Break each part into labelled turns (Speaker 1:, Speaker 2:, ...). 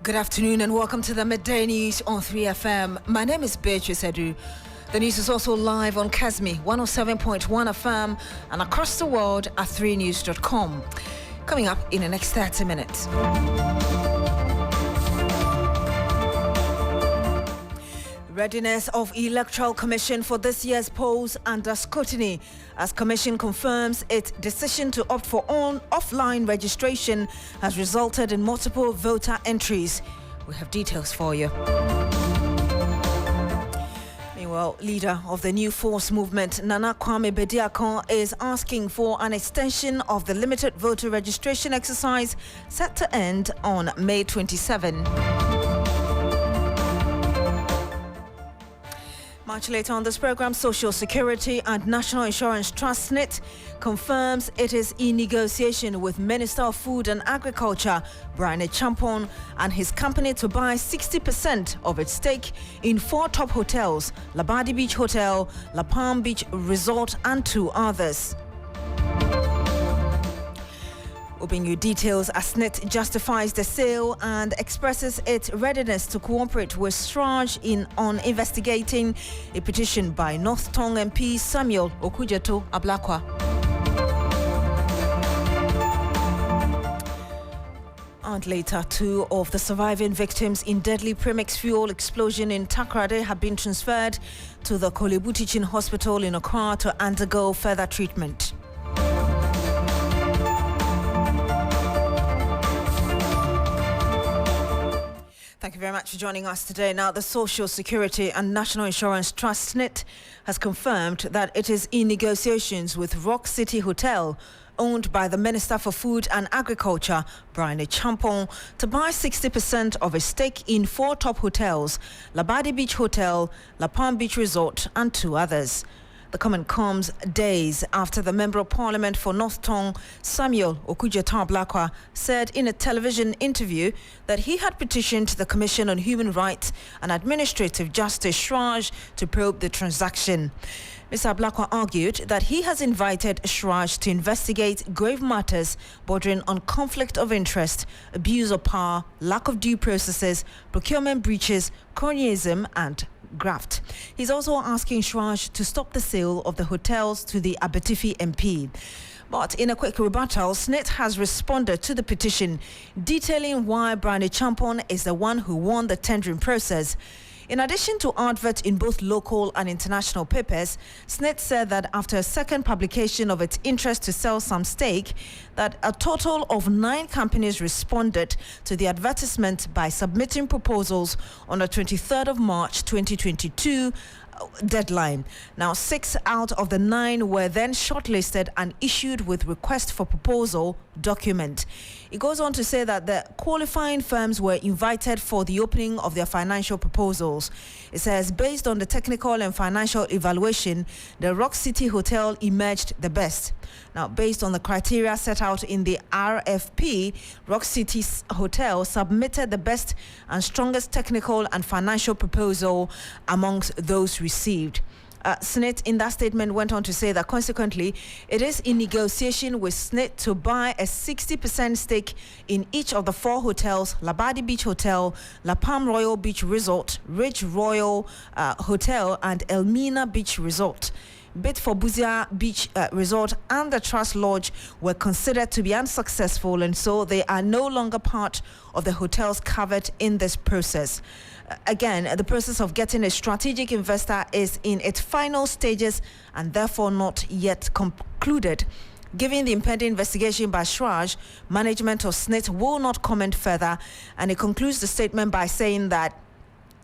Speaker 1: Good afternoon and welcome to the Midday News on 3FM. My name is Beatrice Adu. The news is also live on Kasmi 107.1 FM and across the world at 3news.com. Coming up in the next 30 minutes. Readiness of Electoral Commission for this year's polls under scrutiny as Commission confirms its decision to opt for offline registration has resulted in multiple voter entries. We have details for you. Meanwhile, leader of the New Force movement, Nana Kwame Bediako, is asking for an extension of the limited voter registration exercise set to end on May 27. Much later on this program, Social Security and National Insurance Trust SNIT confirms it is in negotiation with Minister of Food and Agriculture, Brian Champon, and his company to buy 60% of its stake in 4 top hotels, Labadi Beach Hotel, La Palm Beach Resort, and 2 others. We'll bring you details as SNIT justifies the sale and expresses its readiness to cooperate with Sraj on investigating a petition by North Tong MP Samuel Okujeto Ablakwa. And later, 2 of the surviving victims in deadly premix fuel explosion in Takrade have been transferred to the Kolebu Teaching Hospital in Accra to undergo further treatment. Thank you very much for joining us today. Now, the Social Security and National Insurance Trust SNIT has confirmed that it is in negotiations with Rock City Hotel, owned by the Minister for Food and Agriculture, Brian Champon, to buy 60% of a stake in 4 top hotels, Labadi Beach Hotel, La Palm Beach Resort, and 2 others. The comment comes days after the Member of Parliament for North Tong, Samuel Okujeto Ablakwa, said in a television interview that he had petitioned the Commission on Human Rights and Administrative Justice Shraj to probe the transaction. Mr. Ablakwa argued that he has invited Shraj to investigate grave matters bordering on conflict of interest, abuse of power, lack of due processes, procurement breaches, cronyism, and graft. He's also asking Shraj to stop the sale of the hotels to the Abetifi MP. But in a quick rebuttal, SNIT has responded to the petition, detailing why Brian Champon is the one who won the tendering process. In addition to adverts in both local and international papers, SNIT said that after a second publication of its interest to sell some stake, that a total of 9 companies responded to the advertisement by submitting proposals on the 23rd of March 2022 deadline. Now, 6 out of the 9 were then shortlisted and issued with request for proposal document. It goes on to say that the qualifying firms were invited for the opening of their financial proposals. It says, based on the technical and financial evaluation, the Rock City Hotel emerged the best. Now, based on the criteria set out in the RFP, Rock City Hotel submitted the best and strongest technical and financial proposal amongst those received. SNIT in that statement went on to say that consequently, it is in negotiation with SNIT to buy a 60% stake in each of the 4 hotels, Labadi Beach Hotel, La Palm Royal Beach Resort, Ridge Royal Hotel, and Elmina Beach Resort. Bid for Buzia Beach Resort and the Trust Lodge were considered to be unsuccessful, and so they are no longer part of the hotels covered in this process. Again, the process of getting a strategic investor is in its final stages and therefore not yet concluded. Given the impending investigation by Shraj, management of SNIT will not comment further, and it concludes the statement by saying that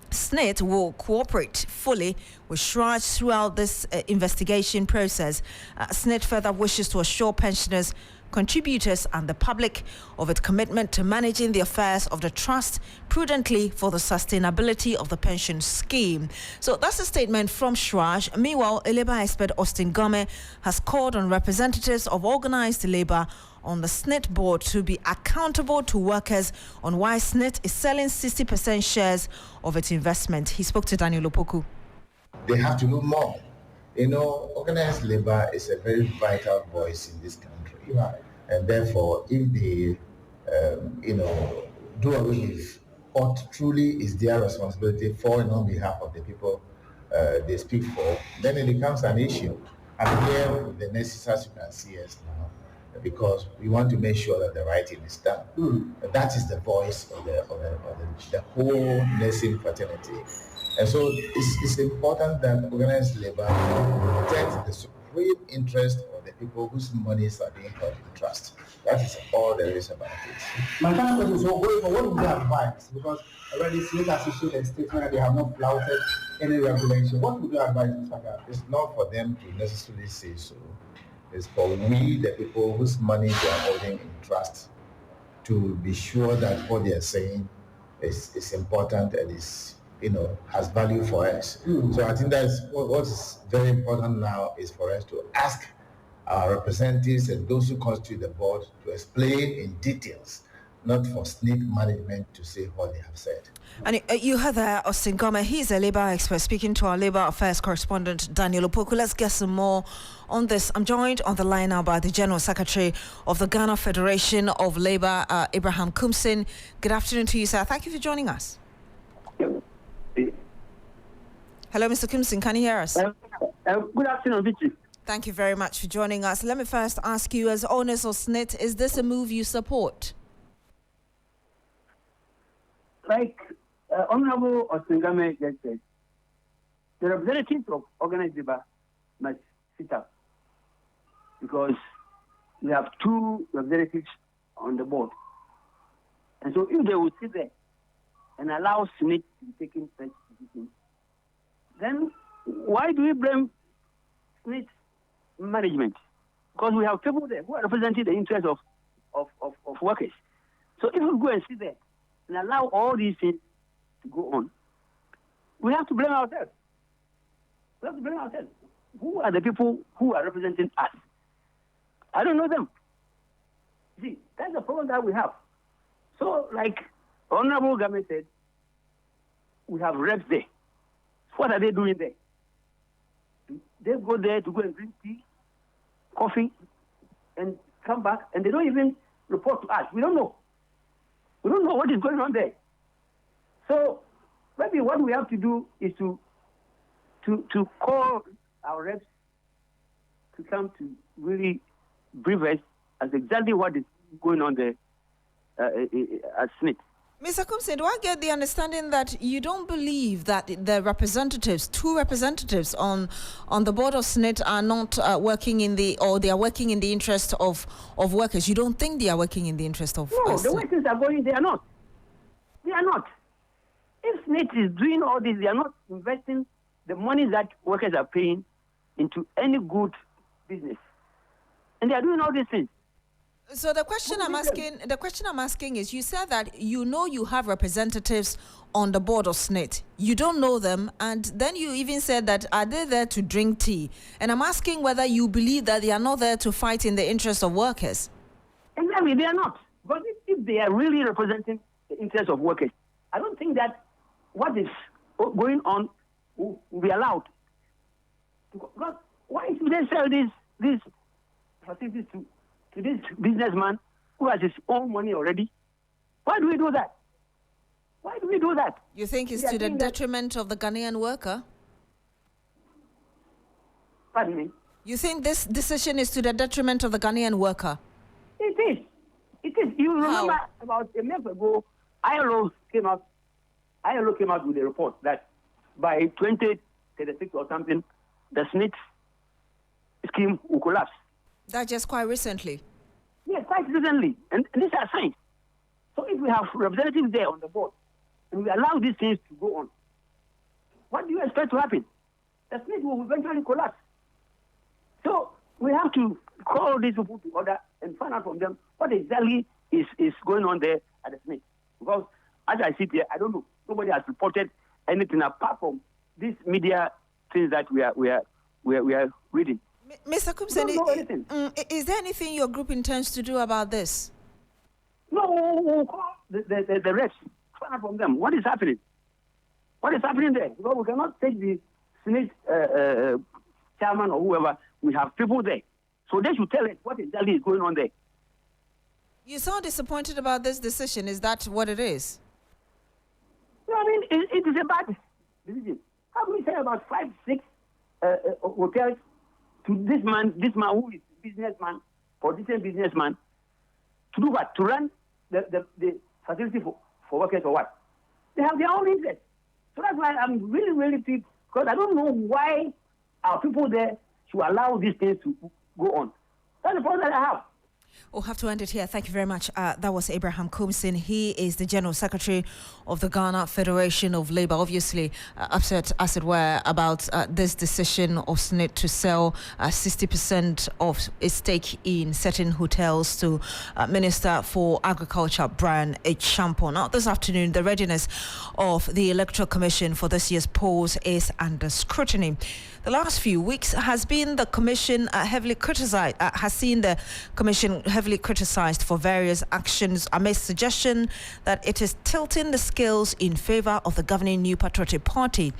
Speaker 1: SNIT will cooperate fully with Shraj throughout this investigation process. SNIT further wishes to assure pensioners, contributors and the public of its commitment to managing the affairs of the trust prudently for the sustainability of the pension scheme. So that's a statement from Shraj. Meanwhile, a Labour expert, Austin Gome, has called on representatives of organised labour on the SNIT board to be accountable to workers on why SNIT is selling 60% shares of its investment. He spoke to Daniel Opoku.
Speaker 2: They have to do more. You know, organized labor is a very vital voice in this country. Right. And therefore, if they, do away with what truly is their responsibility for and on behalf of the people they speak for, then it becomes an issue. And here with the nurses, as you can see us now, because we want to make sure that the right thing is done. That is the voice of the whole nursing fraternity. And so it's important that organized labor protect the supreme interest of the people whose monies are being held in trust. That is all there is about it.
Speaker 3: My final question is, so going for what would you advise? Because already Smith has issued a statement that they have not flouted any regulation. What would you advise, Mr. Gad?
Speaker 2: It's not for them to necessarily say so. It's for we, the people whose money they are holding in trust, to be sure that what they are saying is important and is, has value for us. So I think that's what is very important now is for us to ask our representatives and those who constitute the board to explain in details, not for SNP management to say what they have said.
Speaker 1: And you heard there, Austin Goma, he's a labor expert speaking to our labor affairs correspondent, Daniel Opoku. Let's get some more on this. I'm joined on the line now by the General Secretary of the Ghana Federation of Labor, Abraham Kumsin. Good afternoon to you, sir. Thank you for joining us. Hello, Mr. Kumsin, can you hear us?
Speaker 4: Good afternoon, Beatrice.
Speaker 1: Thank you very much for joining us. Let me first ask you, as owners of SNIT, is this a move you support?
Speaker 4: Like Honorable Osingame just said, the representatives of organized labor must sit up because we have two representatives on the board. And so if they would sit there and allow SNIT to be taking such decisions, then why do we blame SNIT management? Because we have people there who are representing the interests of workers. So if we go and sit there and allow all these things to go on, we have to blame ourselves. We have to blame ourselves. Who are the people who are representing us? I don't know them. See, that's the problem that we have. So, like Honorable Government said, we have reps there. What are they doing there? They go there to go and drink tea, coffee, and come back, and they don't even report to us. We don't know. We don't know what is going on there. So maybe what we have to do is to call our reps to come to really brief us as exactly what is going on there at SNIT.
Speaker 1: Mr. Kumsin, do I get the understanding that you don't believe that the representatives, two representatives on the board of SNIT are not working they are working in the interest of workers? You don't think they are working in the interest of
Speaker 4: No, the workers are going, they are not. They are not. If SNIT is doing all this, they are not investing the money that workers are paying into any good business. And they are doing all these things.
Speaker 1: So the question I'm asking is, you said that you have representatives on the board of SNIT. You don't know them, and then you even said that are they there to drink tea? And I'm asking whether you believe that they are not there to fight in the interest of workers.
Speaker 4: Exactly, they are not. But if they are really representing the interest of workers, I don't think that what is going on will be allowed. Because why should they sell these facilities to this businessman who has his own money already? Why do we do that? Why do we do that?
Speaker 1: You think it's to the detriment of the Ghanaian worker?
Speaker 4: Pardon me?
Speaker 1: You think this decision is to the detriment of the Ghanaian worker?
Speaker 4: It is. It is. You remember about a month ago, ILO came out with a report that by 2036 or something, the SNIT scheme will collapse.
Speaker 1: That just quite recently?
Speaker 4: Yes, quite recently. And these are signs. So if we have representatives there on the board, and we allow these things to go on, what do you expect to happen? The SNIT will eventually collapse. So we have to call these people to order and find out from them what exactly is going on there at the SNIT. Because as I sit here, I don't know. Nobody has reported anything apart from these media things that we are reading.
Speaker 1: Mr. Kumsin, is there anything your group intends to do about this?
Speaker 4: No, we'll call the reps, find out from them what is happening. What is happening there? Because we cannot take the SNIT chairman or whoever. We have people there. So they should tell us what exactly is going on there.
Speaker 1: You sound disappointed about this decision. Is that what it is?
Speaker 4: it is a bad decision. How do we say about 5, 6 hotels to this man who is businessman, politician businessman, to do what? To run the facility for workers or what? They have their own interest. So that's why I'm really, really pissed, because I don't know why our people there should allow these things to go on. That's the problem that I have.
Speaker 1: We'll have to end it here. Thank you very much. That was Abraham Coomson. He is the General Secretary of the Ghana Federation of Labour. Obviously, upset, as it were, about this decision of SNIT to sell 60% of its stake in certain hotels to Minister for Agriculture, Brian H. Champon. Now, this afternoon, the readiness of the Electoral Commission for this year's polls is under scrutiny. The last few weeks has been the Commission heavily criticized, has seen the Commission heavily criticized for various actions amidst suggestion that it is tilting the scales in favor of the governing New Patriotic Party.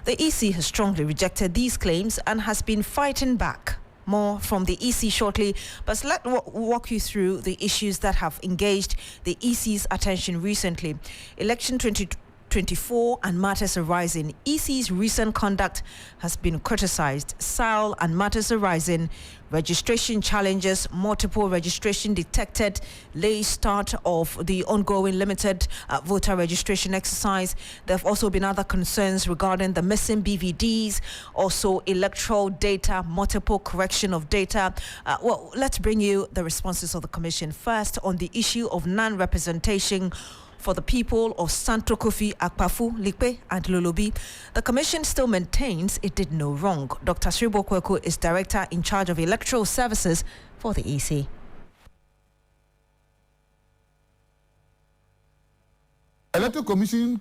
Speaker 1: The EC has strongly rejected these claims and has been fighting back. More from the EC shortly, but let's walk you through the issues that have engaged the EC's attention recently. Election 2024 and matters arising. EC's recent conduct has been criticized. SAL and matters arising. Registration challenges, multiple registration detected, late start of the ongoing limited voter registration exercise. There have also been other concerns regarding the missing BVDs, also electoral data, multiple correction of data. Well, let's bring you the responses of the Commission. First, on the issue of non-representation for the people of Santo Kofi, Akpafu, Likpe, and Lolobi, the Commission still maintains it did no wrong. Dr. Sribo Kweku is Director in charge of Electoral Services for the EC.
Speaker 5: Electoral Commission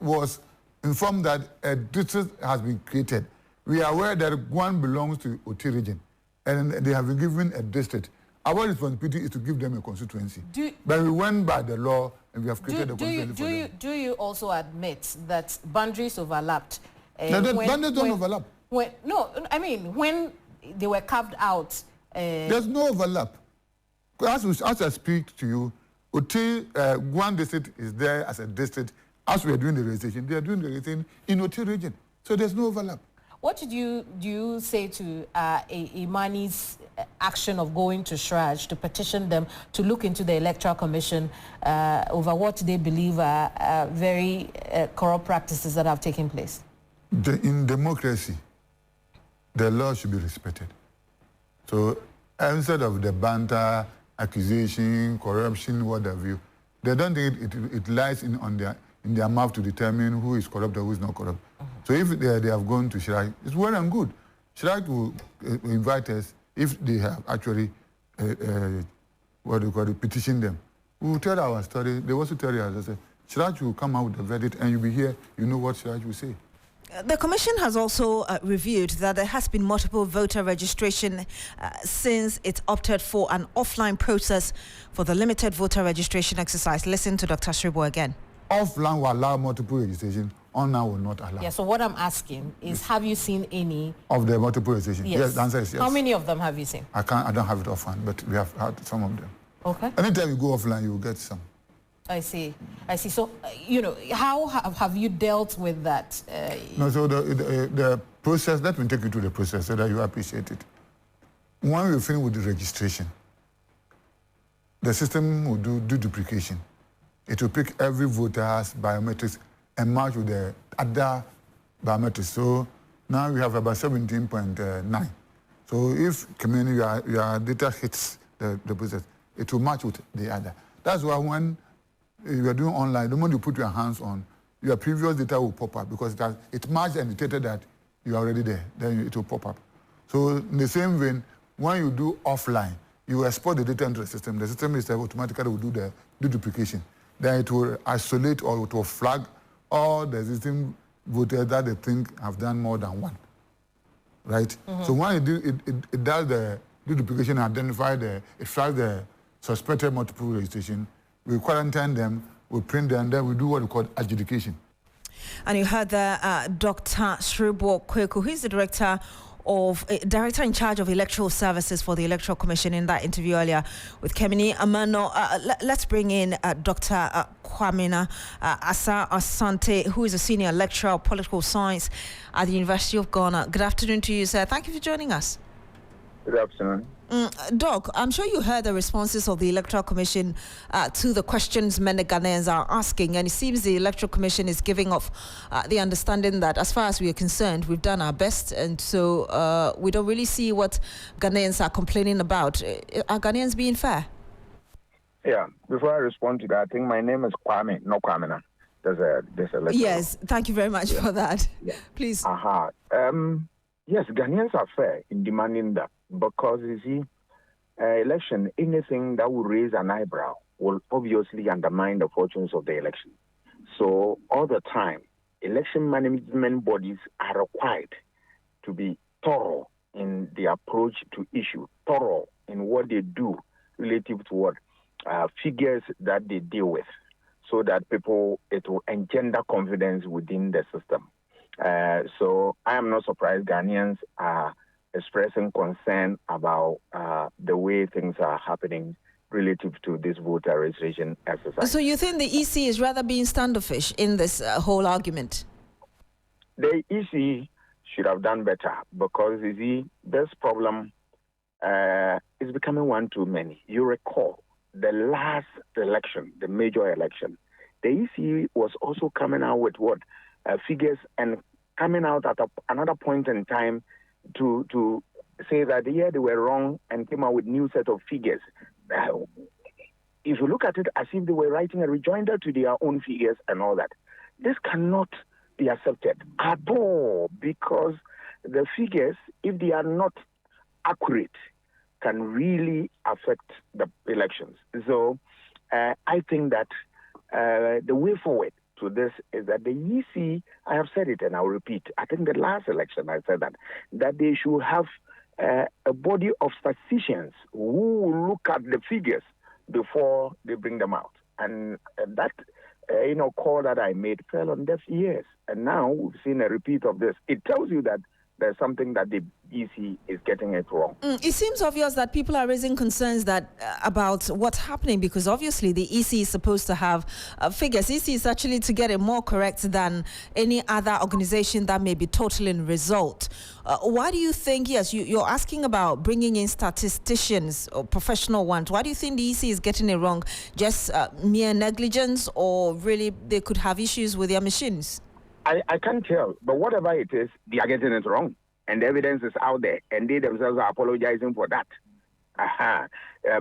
Speaker 5: was informed that a district has been created. We are aware that one belongs to Oti region, and they have been given a district. Our responsibility is to give them a constituency. But we went by the law and we have created a constituency for them.
Speaker 6: Do you also admit that boundaries overlapped?
Speaker 5: No, boundaries don't overlap.
Speaker 6: When they were carved out.
Speaker 5: There's no overlap. As I speak to you, Oti, one district is there as a district. As we are doing the registration, they are doing the registration in Oti region. So there's no overlap.
Speaker 6: What do you say to Imani's action of going to Shraj to petition them to look into the Electoral Commission over what they believe are very corrupt practices that have taken place?
Speaker 5: In democracy, the law should be respected. So instead of the banter, accusation, corruption, what have you, they don't think it lies in their mouth to determine who is corrupt or who is not corrupt. So if they have gone to Shraj, it's well and good. Shraj will invite us if they have actually, petition them. We will tell our story. They also tell you, as I said, Shraj will come out with a verdict and you'll be here, you know what Shraj will say.
Speaker 1: The Commission has also reviewed that there has been multiple voter registration since it opted for an offline process for the limited voter registration exercise. Listen to Dr. Sribo again.
Speaker 5: Offline will allow multiple registration, online will not allow.
Speaker 6: Yeah, so what I'm asking is, have you seen any
Speaker 5: of the multiple registration? Yes, the answer is yes.
Speaker 6: How many of them have you seen?
Speaker 5: I don't have it offhand, but we have had some of them.
Speaker 6: Okay.
Speaker 5: Anytime you go offline, you will get some.
Speaker 6: I see. So, how have you dealt with that?
Speaker 5: No, so the process, let me take you to the process so that you appreciate it. When we finish with the registration, the system will do duplication. It will pick every voter's biometrics and match with the other biometrics. So now we have about 17.9. So if your data hits the process, it will match with the other. That's why when you are doing online, the moment you put your hands on, your previous data will pop up because it matched and detected that you are already there. Then it will pop up. So in the same vein, when you do offline, you export the data into the system. The system is automatically will do the duplication. Then it will isolate or it will flag all the existing voters that they think have done more than one. Right? Mm-hmm. So when it does the duplication, it flags the suspected multiple registration, we quarantine them, we print them, then we do what we call adjudication.
Speaker 1: And you heard Dr. Sribo Kweku, who is the Director of Director in charge of Electoral Services for the Electoral Commission in that interview earlier with Kemini. Manu, let's bring in Dr. Kwamina Asa Asante, who is a senior lecturer of political science at the University of Ghana. Good afternoon to you, sir. Thank you for joining us.
Speaker 7: Good afternoon.
Speaker 1: Doc, I'm sure you heard the responses of the Electoral Commission to the questions many Ghanaians are asking, and it seems the Electoral Commission is giving off the understanding that as far as we are concerned, we've done our best, and so we don't really see what Ghanaians are complaining about. Are Ghanaians being fair?
Speaker 7: Yeah, before I respond to that, I think my name is Kwame, not Kwamina. There's a
Speaker 1: Yes, thank you very much for that. Yeah. Please.
Speaker 7: Yes, Ghanaians are fair in demanding that, because you see, election, anything that will raise an eyebrow will obviously undermine the fortunes of the election. So all the time, election management bodies are required to be thorough in the approach to issue, thorough in what they do relative to what figures that they deal with, so that it will engender confidence within the system. So I am not surprised Ghanaians are expressing concern about the way things are happening relative to this voter registration exercise.
Speaker 1: So you think the EC is rather being standoffish in this whole argument?
Speaker 7: The EC should have done better, because you see, this problem is becoming one too many. You recall the last election, the major election, the EC was also coming out with figures, and coming out at another point in time to say that they were wrong, and came out with new set of figures. If you look at it as if they were writing a rejoinder to their own figures and all that, this cannot be accepted at all, because the figures, if they are not accurate, can really affect the elections. So I think that the way forward to this is that the EC, I have said it and I'll repeat, I think the last election I said that they should have a body of statisticians who will look at the figures before they bring them out. And that call that I made fell on deaf ears. And now we've seen a repeat of this. It tells you that there's something that the EC is getting it wrong.
Speaker 1: It seems obvious that people are raising concerns that about what's happening, because obviously the EC is supposed to have figures. EC is actually to get it more correct than any other organization that may be totaling result. Why do you think, yes, you're asking about bringing in statisticians or professional ones. Why do you think the EC is getting it wrong? Just mere negligence, or really they could have issues with their machines?
Speaker 7: I can't tell, but whatever it is, they are getting it wrong. And the evidence is out there, and they themselves are apologizing for that.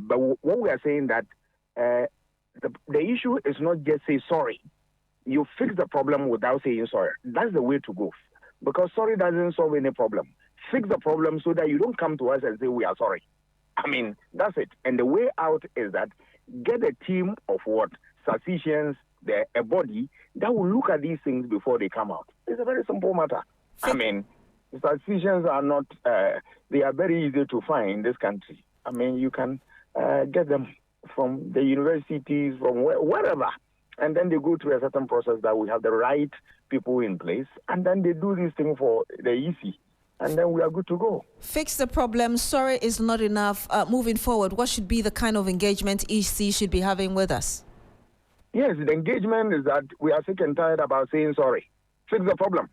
Speaker 7: But what we are saying that the issue is not just say sorry. You fix the problem without saying sorry. That's the way to go. Because sorry doesn't solve any problem. Fix the problem so that you don't come to us and say we are sorry. I mean, that's it. And the way out is that get a team of statisticians, a body that will look at these things before they come out. It's a very simple matter. I mean, statisticians are not, they are very easy to find in this country. I mean, you can get them from the universities, from wherever, and then they go through a certain process that we have the right people in place, and then they do this thing for the EC, and then we are good to go.
Speaker 1: Fix the problem. Sorry is not enough. Moving forward, what should be the kind of engagement EC should be having with us?
Speaker 7: Yes, the engagement is that we are sick and tired about saying sorry. Fix the problem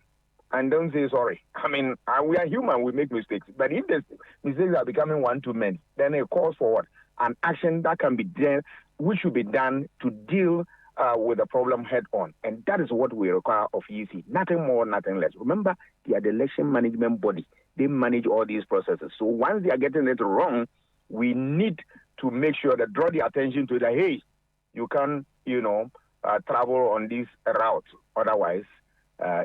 Speaker 7: and don't say sorry. I mean, we are human, we make mistakes. But if the mistakes are becoming one too many, then it calls for an action that can be done, which should be done to deal with the problem head on. And that is what we require of EC. Nothing more, nothing less. Remember, they are the election management body. They manage all these processes. So once they are getting it wrong, we need to make sure that draw the attention to the, hey, you can, travel on this route. Otherwise,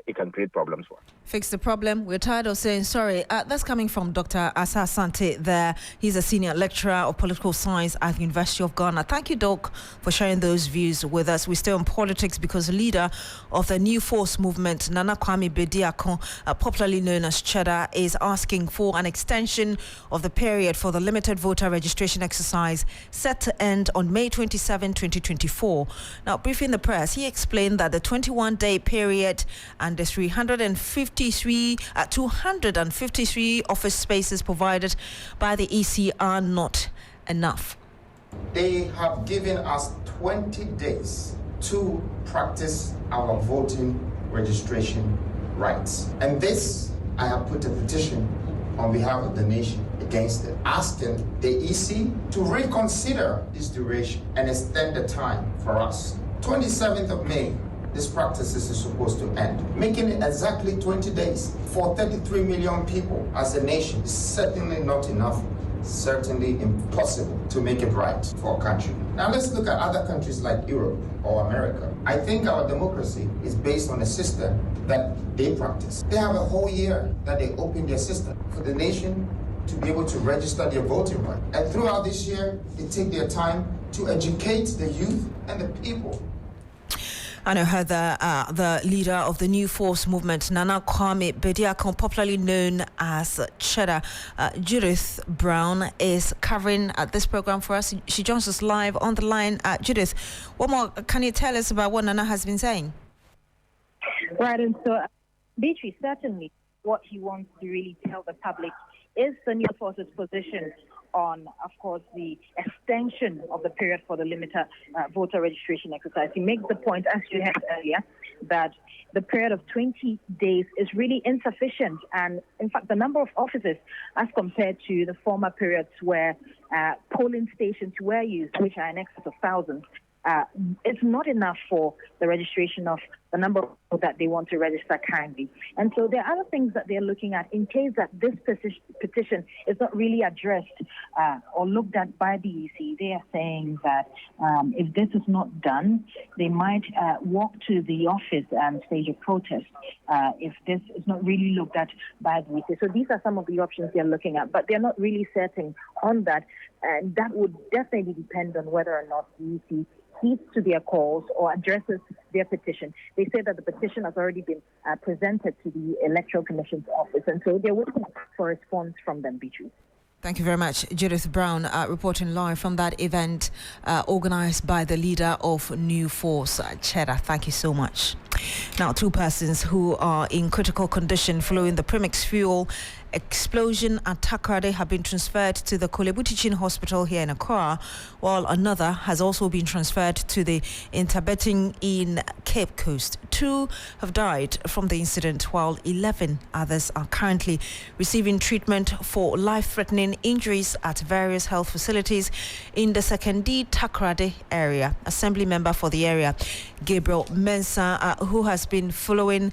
Speaker 7: it can create problems for us.
Speaker 1: Fix the problem. We're tired of saying sorry. That's coming from Dr. Asa Asante there. He's a senior lecturer of political science at the University of Ghana. Thank you, Doc, for sharing those views with us. We stay on politics because the leader of the New Force movement, Nana Kwame Bediako, popularly known as Cheddar, is asking for an extension of the period for the limited voter registration exercise set to end on May 27, 2024. Now, briefing the press, he explained that the 21-day period and the 253 office spaces provided by the EC are not enough.
Speaker 8: They have given us 20 days to practice our voting registration rights. And this, I have put a petition on behalf of the nation against it, asking the EC to reconsider this duration and extend the time for us. 27th of May, this practice is supposed to end. Making it exactly 20 days for 33 million people as a nation is certainly not enough, certainly impossible to make it right for a country. Now let's look at other countries like Europe or America. I think our democracy is based on a system that they practice. They have a whole year that they open their system for the nation to be able to register their voting right. And throughout this year, they take their time to educate the youth and the people.
Speaker 1: I know her, the leader of the New Force movement, Nana Kwame Bediako, popularly known as Cheddar, Judith Brown, is covering this program for us. She joins us live on the line. Judith, what more can you tell us about what Nana has been saying?
Speaker 9: Right, and so Beatrice, certainly what he wants to really tell the public is the New Force's position on, of course, the extension of the period for the limited voter registration exercise. He makes the point, as you heard earlier, that the period of 20 days is really insufficient. And in fact, the number of offices as compared to the former periods where polling stations were used, which are in excess of thousands, it's not enough for the registration of the number of people that they want to register currently. And so there are other things that they're looking at in case that this petition is not really addressed or looked at by the EC. They are saying that if this is not done, they might walk to the office and stage a protest if this is not really looked at by the EC. So these are some of the options they're looking at, but they're not really certain on that. And that would definitely depend on whether or not the EC heeds to their calls or addresses their petition. They say that the petition has already been presented to the Electoral Commission's office, and so they're waiting for a response from them, Beatrice.
Speaker 1: Thank you very much, Judith Brown, reporting live from that event organized by the leader of New Force, Cheddar. Thank you so much. Now, 2 persons who are in critical condition following the premix fuel explosion at Takoradi have been transferred to the Kolebutichin Hospital here in Accra, while another has also been transferred to the Interbeting in Cape Coast. 2 have died from the incident, while 11 others are currently receiving treatment for life-threatening injuries at various health facilities in the Sekondi Takoradi area. Assembly member for the area, Gabriel Mensah, who has been following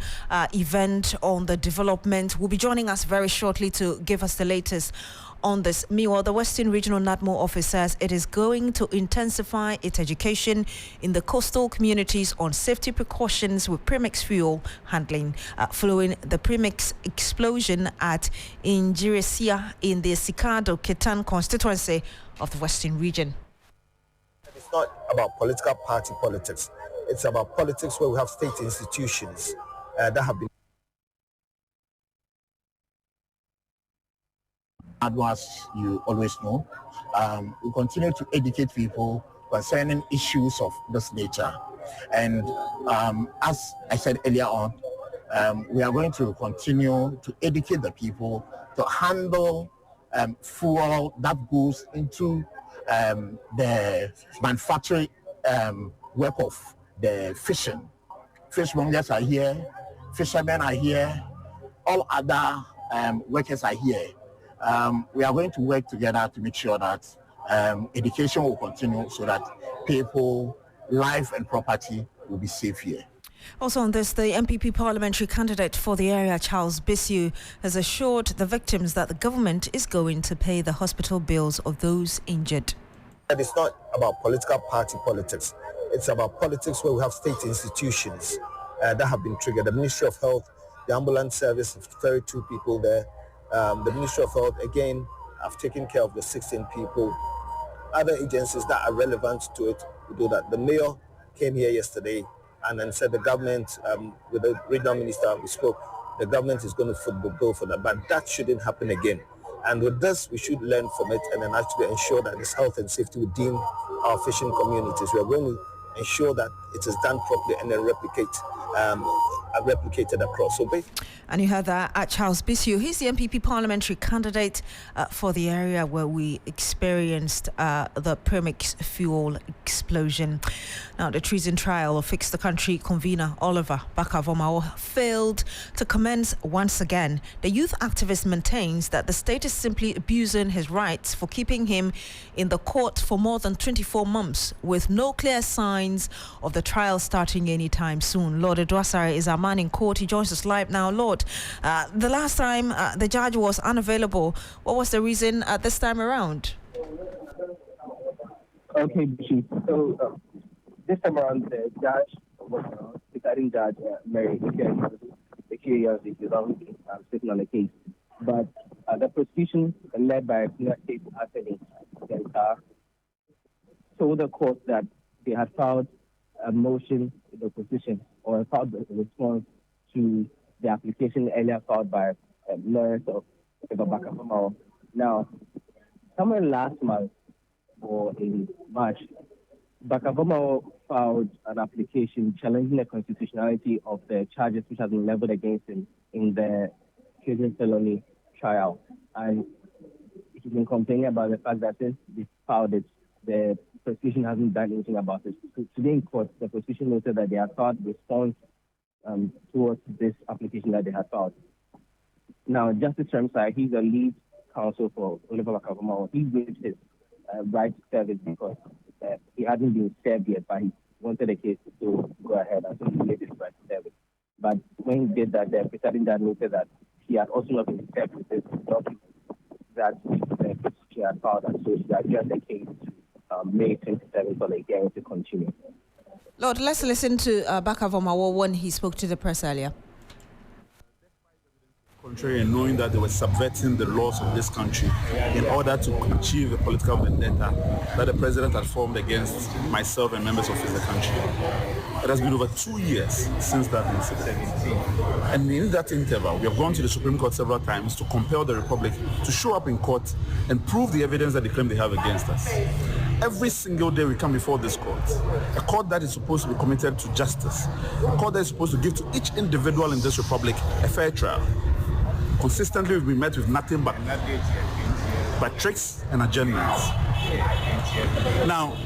Speaker 1: event on the development, will be joining us very shortly to give us the latest on this. Meanwhile, the Western Regional NADMO office says it is going to intensify its education in the coastal communities on safety precautions with premix fuel handling following the premix explosion at Injiresia in the Sikado Ketan constituency of the Western region.
Speaker 10: It's not about political party politics. It's about politics where we have state institutions that have been. As you always know, we continue to educate people concerning issues of this nature. And as I said earlier on, we are going to continue to educate the people to handle fuel that goes into the manufacturing work of the fishing. Fishmongers are here, fishermen are here, all other workers are here. We are going to work together to make sure that education will continue so that people, life and property will be safe here.
Speaker 1: Also on this, the MPP parliamentary candidate for the area, Charles Bissiu, has assured the victims that the government is going to pay the hospital bills of those injured.
Speaker 10: It's not about political party politics. It's about politics where we have state institutions that have been triggered. The Ministry of Health, the ambulance service, 32 people there. The Ministry of Health, again, have taken care of the 16 people. Other agencies that are relevant to it will do that. The mayor came here yesterday and then said the government, with the regional minister, we spoke, the government is going to foot the bill for that. But that shouldn't happen again. And with this, we should learn from it and then actually ensure that this health and safety within our fishing communities. We are going to ensure that it is done properly and then replicate
Speaker 11: replicated across.
Speaker 1: And you heard that Charles Bissiu. He's the MPP parliamentary candidate for the area where we experienced the premix fuel explosion. Now, the treason trial of Fix the Country convener Oliver Barker-Vormawor failed to commence once again. The youth activist maintains that the state is simply abusing his rights for keeping him in the court for more than 24 months with no clear signs of the trial starting anytime soon. Lord Edwasare is our man in court. He joins us live now. Lord, the last time the judge was unavailable, what was the reason this time around?
Speaker 12: Okay, so this time around, the judge, deciding judge, Mary, the curious is sitting on the case. But the prosecution, led by Senior State Attorney told the court that they had filed a motion in the opposition or filed a response to the application earlier filed by lawyers of Barker-Vormawor. Now, somewhere last month or in March, Barker-Vormawor filed an application challenging the constitutionality of the charges which have been leveled against him in the treason felony trial. And he's been complaining about the fact that since they filed it, the prosecution hasn't done anything about it. So today in court, the prosecution noted that they had filed response towards this application that they had filed. Now, Justice Remsai, he's the lead counsel for Oliver Barker-Vormawor. He waived his right to service because he hadn't been served yet, but he wanted the case to still go ahead, and so he waived his right to service. But when he did that, the presiding judge noted that he had also not been served with this document that he had filed, and so he adjourned the case to May 27th for the hearing to continue.
Speaker 1: Lord, let's listen to Barker-Vormawor when he spoke to the press earlier.
Speaker 11: Contrary, and knowing that they were subverting the laws of this country in order to achieve a political vendetta that the president had formed against myself and members of the country. It has been over 2 years since that incident. And in that interval, we have gone to the Supreme Court several times to compel the Republic to show up in court and prove the evidence that they claim they have against us. Every single day we come before this court, a court that is supposed to be committed to justice, a court that is supposed to give to each individual in this republic a fair trial. Consistently, we've been met with nothing but tricks and adjournments. Now,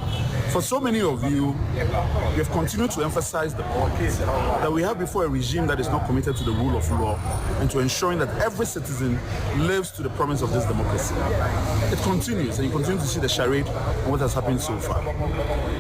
Speaker 11: for so many of you, we have continued to emphasize the point that we have before a regime that is not committed to the rule of law and to ensuring that every citizen lives to the promise of this democracy. It continues, and you continue to see the charade and what has happened so far.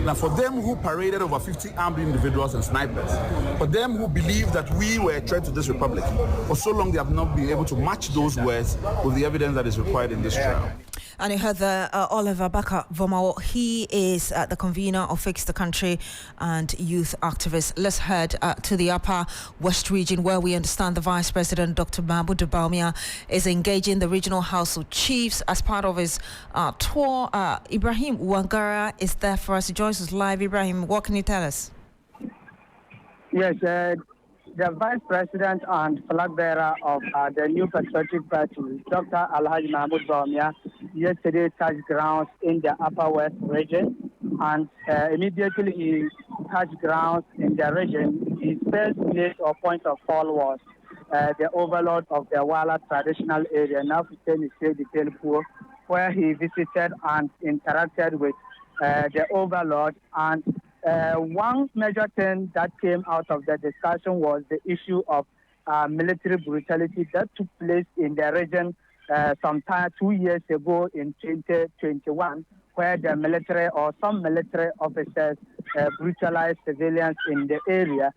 Speaker 11: Now, for them who paraded over 50 armed individuals and snipers, for them who believe that we were a threat to this republic, for so long they have not been able to match those words with the evidence that is required in this trial.
Speaker 1: And you heard the Oliver Barker-Vormawor. He is the convener of Fix the Country and youth activist. Let's head to the Upper West region, where we understand the Vice President, Dr. Mahmoud Bawumia, is engaging the regional household chiefs as part of his tour. Ibrahim Wangara is there for us. He joins us live. Ibrahim, what can you tell us?
Speaker 13: Yes, the Vice President and flag bearer of the New Patriotic Party, Dr. Alhaji Mahmoud Bawumia, yesterday touched grounds in the Upper West region, and immediately he touched grounds in the region. His first place or point of call was the overlord of the Wala traditional area, now where he visited and interacted with the overlord. And one major thing that came out of the discussion was the issue of military brutality that took place in the region sometime 2 years ago in 2021, where the military or some military officers brutalized civilians in the area,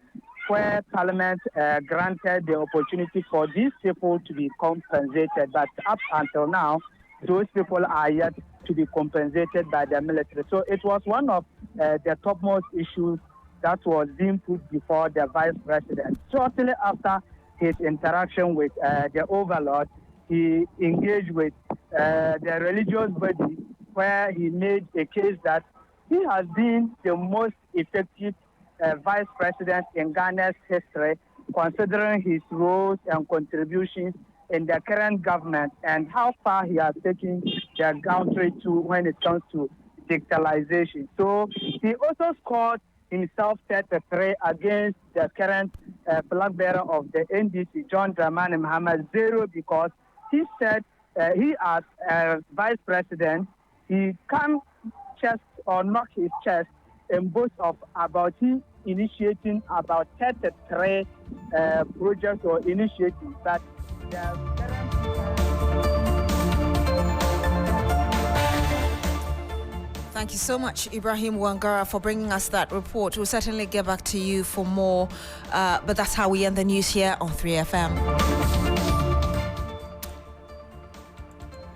Speaker 13: where Parliament granted the opportunity for these people to be compensated. But up until now, those people are yet to be compensated by the military. So it was one of the topmost issues that was being put before the Vice President. Shortly after his interaction with the overlord, he engaged with the religious body, where he made a case that he has been the most effective Vice President in Ghana's history, considering his roles and contributions in the current government and how far he has taken the country to when it comes to digitalization. So he also scored himself set a tray against the current flag bearer of the NDC, John Dramani Muhammad, 0, because he said he, as vice president, he can chest or knock his chest and boast of about he initiating about 33 projects or initiatives that
Speaker 1: Thank you so much, Ibrahim Wangara, for bringing us that report. We'll certainly get back to you for more, but that's how we end the news here on 3FM.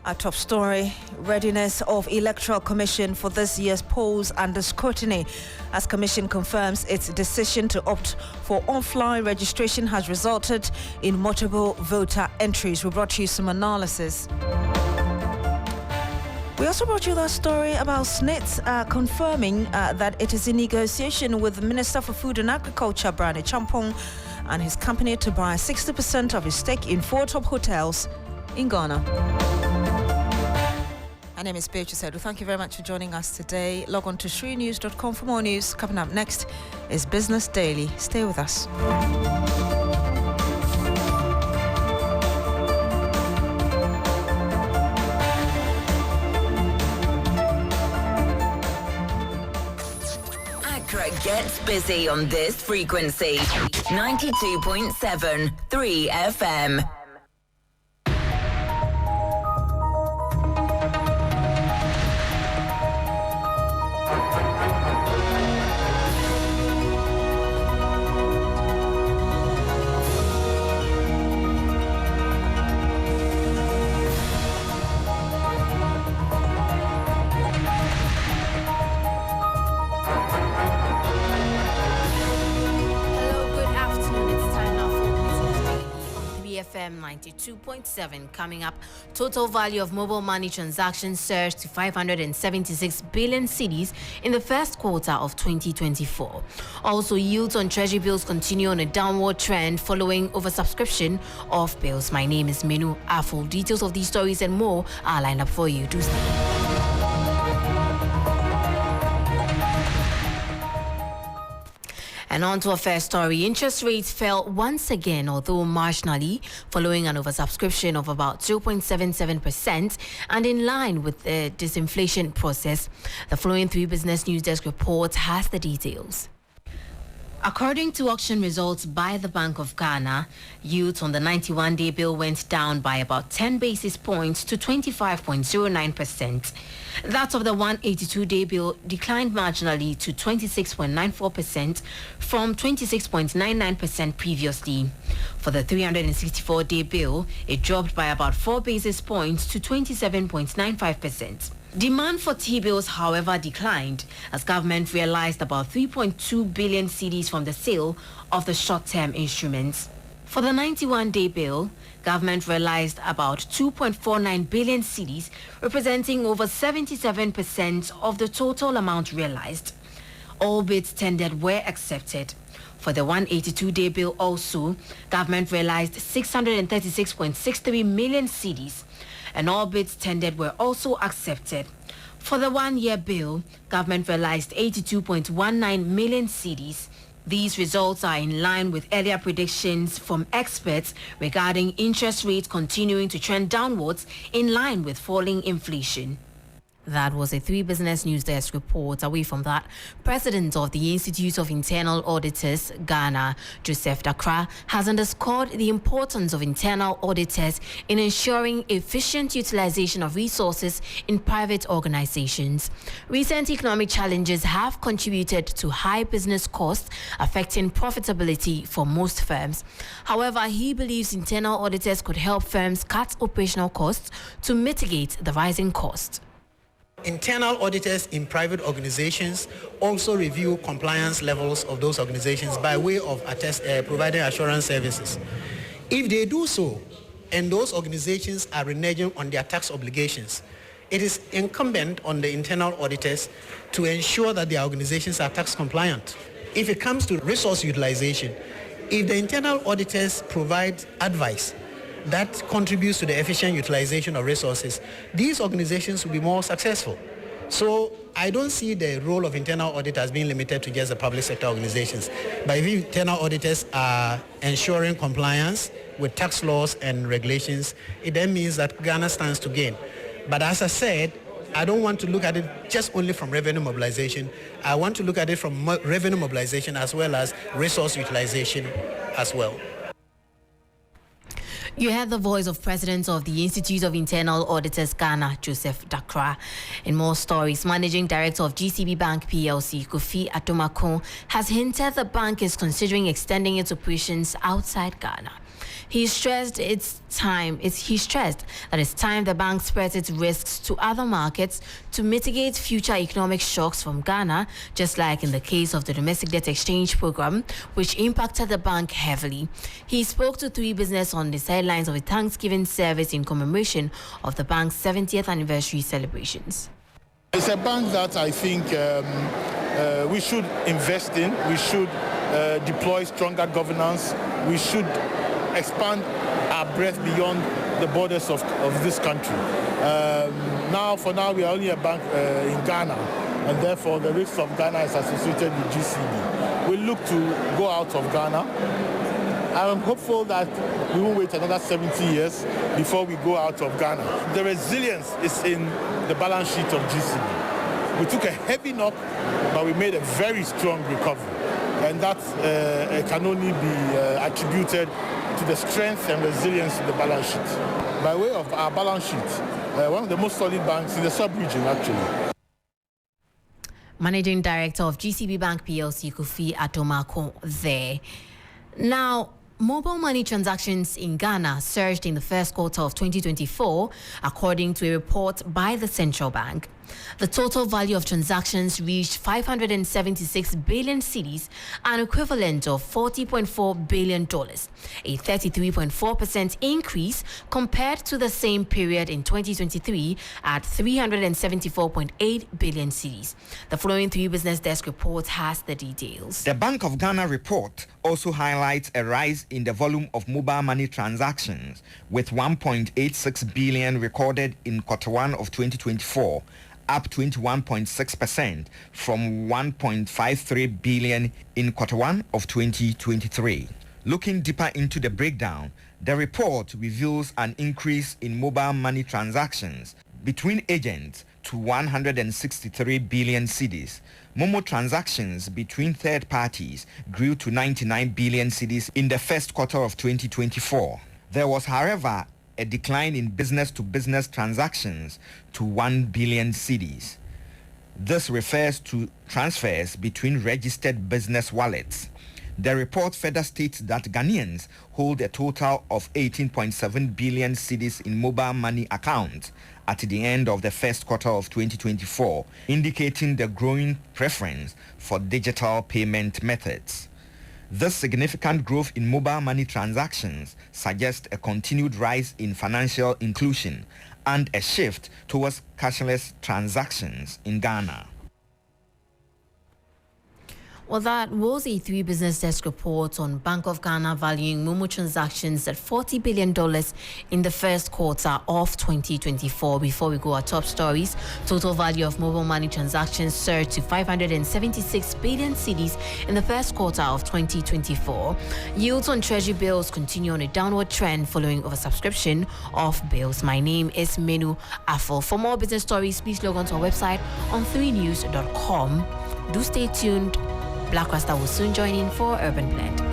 Speaker 1: Our top story, readiness of Electoral Commission for this year's polls under scrutiny. As Commission confirms its decision to opt for offline registration has resulted in multiple voter entries. We brought you some analysis. We also brought you that story about SNIT confirming that it is in negotiation with the Minister for Food and Agriculture, Brian Champong, and his company to buy 60% of his stake in 4 top hotels in Ghana. My name is Beatrice Adu. Thank you very much for joining us today. Log on to shrinews.com for more news. Coming up next is Business Daily. Stay with us.
Speaker 14: Accra gets busy on this frequency. 92.7 3FM.
Speaker 15: FM 92.7. Coming up, total value of mobile money transactions surged to 576 billion cedis in the first quarter of 2024. Also, yields on treasury bills continue on a downward trend following oversubscription of bills. My name is Manu. Afful. Details of these stories and more are lined up for you. Do stay. And on to our first story. Interest rates fell once again, although marginally, following an oversubscription of about 0.77% and in line with the disinflation process. The following 3 Business News Desk report has the details. According to auction results by the Bank of Ghana, yields on the 91-day bill went down by about 10 basis points to 25.09%. That of the 182-day bill declined marginally to 26.94% from 26.99% previously. For the 364-day bill, it dropped by about 4 basis points to 27.95%. Demand for T-bills, however, declined as government realized about 3.2 billion cedis from the sale of the short-term instruments. For the 91-day bill, government realized about 2.49 billion cedis, representing over 77% of the total amount realized. All bids tendered were accepted. For the 182-day bill also, government realized 636.63 million cedis, and all bids tendered were also accepted. For the 1-year bill, government realized 82.19 million cedis. These results are in line with earlier predictions from experts regarding interest rates continuing to trend downwards in line with falling inflation. That was a 3 Business News Desk report. Away from that, President of the Institute of Internal Auditors, Ghana, Joseph Dakra, has underscored the importance of internal auditors in ensuring efficient utilization of resources in private organizations. Recent economic challenges have contributed to high business costs, affecting profitability for most firms. However, he believes internal auditors could help firms cut operational costs to mitigate the rising costs.
Speaker 16: Internal auditors in private organizations also review compliance levels of those organizations by way of providing assurance services. If they do so, and those organizations are reneging on their tax obligations, it is incumbent on the internal auditors to ensure that their organizations are tax compliant. If it comes to resource utilization, if the internal auditors provide advice that contributes to the efficient utilization of resources, these organizations will be more successful. So I don't see the role of internal audit as being limited to just the public sector organizations. But if internal auditors are ensuring compliance with tax laws and regulations, it then means that Ghana stands to gain. But as I said, I don't want to look at it just only from revenue mobilization. I want to look at it from revenue mobilization as well as resource utilization as well.
Speaker 15: You heard the voice of President of the Institute of Internal Auditors Ghana, Joseph Dakra. In more stories, Managing Director of GCB Bank PLC, Kofi Atomako, has hinted the bank is considering extending its operations outside Ghana. He stressed that it's time the bank spreads its risks to other markets to mitigate future economic shocks from Ghana, just like in the case of the domestic debt exchange program, which impacted the bank heavily. He spoke to 3 Business on the sidelines of a Thanksgiving service in commemoration of the bank's 70th anniversary celebrations.
Speaker 17: It's a bank that I think we should invest in. We should deploy stronger governance. We should expand our breadth beyond the borders of this country. For now, we are only a bank in Ghana, and therefore the risk of Ghana is associated with GCB. We look to go out of Ghana. I'm hopeful that we won't wait another 70 years before we go out of Ghana. The resilience is in the balance sheet of GCB. We took a heavy knock, but we made a very strong recovery. And that can only be attributed to the strength and resilience of the balance sheet. By way of our balance sheet, one of the most solid banks in the sub-region, actually.
Speaker 15: Managing Director of GCB Bank PLC, Kofi Atomako there. Now, mobile money transactions in Ghana surged in the first quarter of 2024, according to a report by the central bank. The total value of transactions reached 576 billion cedis, an equivalent of $40.4 billion, a 33.4% increase compared to the same period in 2023 at 374.8 billion cedis. The following 3 Business Desk report has the details.
Speaker 18: The Bank of Ghana report also highlights a rise in the volume of mobile money transactions, with 1.86 billion recorded in Q1 of 2024, up 21.6% from 1.53 billion in Q1 of 2023. Looking deeper into the breakdown, the report reveals an increase in mobile money transactions between agents to 163 billion cedis. Momo transactions between third parties grew to 99 billion cedis in the first quarter of 2024. There was, however, a decline in business-to-business transactions to 1 billion cedis. This refers to transfers between registered business wallets. The report further states that Ghanaians hold a total of 18.7 billion cedis in mobile money accounts at the end of the first quarter of 2024, indicating the growing preference for digital payment methods. This significant growth in mobile money transactions suggests a continued rise in financial inclusion and a shift towards cashless transactions in Ghana.
Speaker 15: Well, that was a 3 Business Desk report on Bank of Ghana valuing Momo transactions at $40 billion in the first quarter of 2024. Before we go our top stories, total value of mobile money transactions surged to 576 billion cedis in the first quarter of 2024. Yields on treasury bills continue on a downward trend following oversubscription of bills. My name is Manu Afful. For more business stories, please log on to our website on 3news.com. Do stay tuned. Black Rasta will soon join in for Urban Blend.